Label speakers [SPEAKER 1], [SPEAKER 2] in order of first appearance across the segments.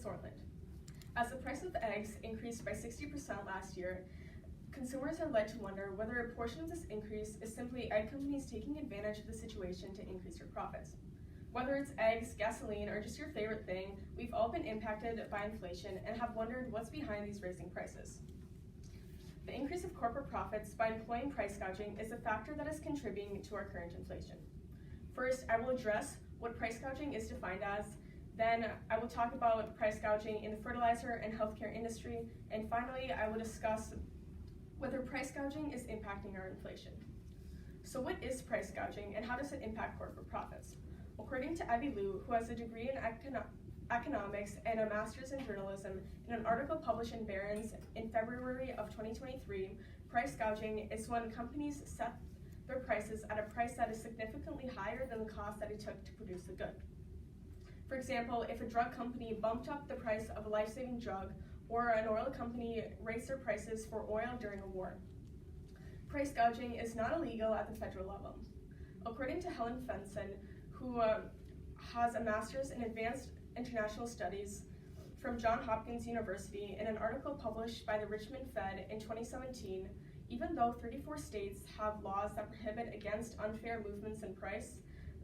[SPEAKER 1] Sortland. As the price of eggs increased by 60% last year, consumers are led to wonder whether a portion of this increase is simply egg companies taking advantage of the situation to increase their profits. Whether it's eggs, gasoline, or just your favorite thing, we've all been impacted by inflation and have wondered what's behind these rising prices. The increase of corporate profits by employing price gouging is a factor that is contributing to our current inflation. First, I will address what price gouging is defined as. Then I will talk about price gouging in the fertilizer and healthcare industry. And finally, I will discuss whether price gouging is impacting our inflation. So what is price gouging and how does it impact corporate profits? According to Evie Liu, who has a degree in economics and a master's in journalism, in an article published in Barron's in February of 2023, price gouging is when companies set their prices at a price that is significantly higher than the cost that it took to produce the good. For example, if a drug company bumped up the price of a life-saving drug, or an oil company raised their prices for oil during a war. Price gouging is not illegal at the federal level. According to Helen Fenson, who has a master's in advanced international studies from Johns Hopkins University, in an article published by the Richmond Fed in 2017, even though 34 states have laws that prohibit against unfair movements in price,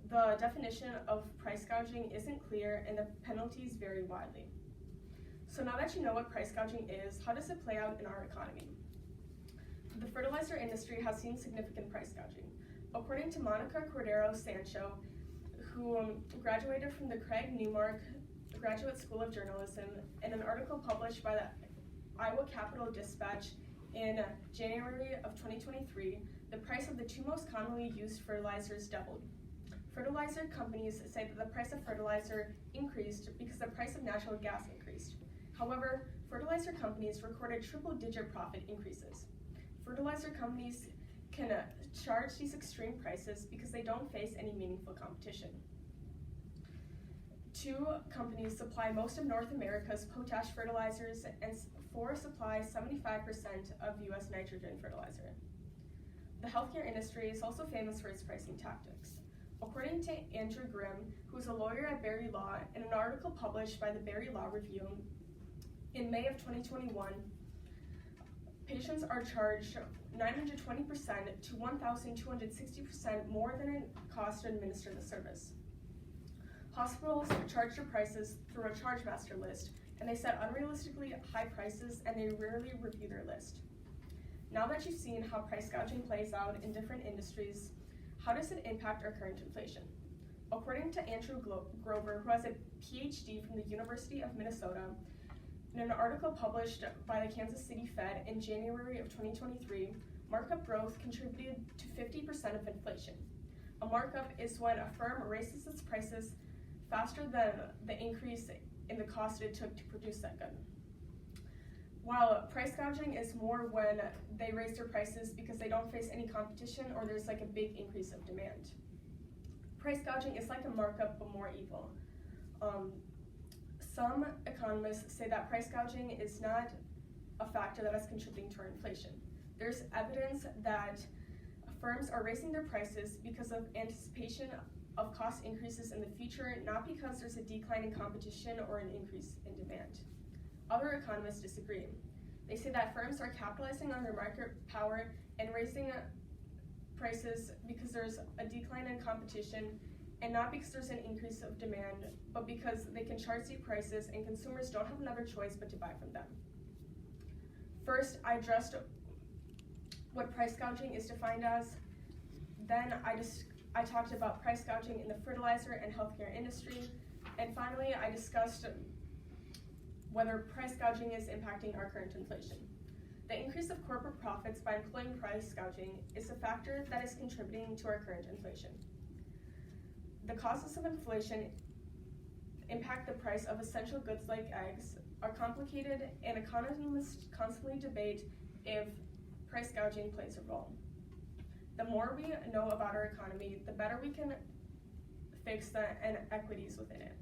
[SPEAKER 1] the definition of price gouging isn't clear and the penalties vary widely. So now that you know what price gouging is, how does it play out in our economy? The fertilizer industry has seen significant price gouging. According to Monica Cordero Sancho, who graduated from the Craig Newmark Graduate School of Journalism, in an article published by the Iowa Capital Dispatch in January of 2023, the price of the two most commonly used fertilizers doubled. Fertilizer companies say that the price of fertilizer increased because the price of natural gas increased. However, fertilizer companies recorded triple-digit profit increases. Fertilizer companies can charge these extreme prices because they don't face any meaningful competition. Two companies supply most of North America's potash fertilizers, and four supply 75% of U.S. nitrogen fertilizer. The healthcare industry is also famous for its pricing tactics. According to Andrew Grimm, who is a lawyer at Barry Law, in an article published by the Barry Law Review in May of 2021, patients are charged 920% to 1,260% more than it costs to administer the service. Hospitals charge their prices through a charge master list, and they set unrealistically high prices, and they rarely review their list. Now that you've seen how price gouging plays out in different industries, how does it impact our current inflation? According to Andrew Grover, who has a PhD from the University of Minnesota, in an article published by the Kansas City Fed in January of 2023, markup growth contributed to 50% of inflation. A markup is when a firm raises its prices faster than the increase in the cost it took to produce that good. While price gouging is more when they raise their prices because they don't face any competition or there's like a big increase of demand. Price gouging is like a markup but more evil. Some economists say that price gouging is not a factor that is contributing to our inflation. There's evidence that firms are raising their prices because of anticipation of cost increases in the future, not because there's a decline in competition or an increase in demand. Other economists disagree. They say that firms are capitalizing on their market power and raising prices because there's a decline in competition and not because there's an increase of demand, but because they can charge these prices and consumers don't have another choice but to buy from them. First, I addressed what price gouging is defined as. Then I talked about price gouging in the fertilizer and healthcare industry. And finally, I discussed whether price gouging is impacting our current inflation. The increase of corporate profits by employing price gouging is a factor that is contributing to our current inflation. The causes of inflation impact the price of essential goods like eggs are complicated, and economists constantly debate if price gouging plays a role. The more we know about our economy, the better we can fix the inequities within it.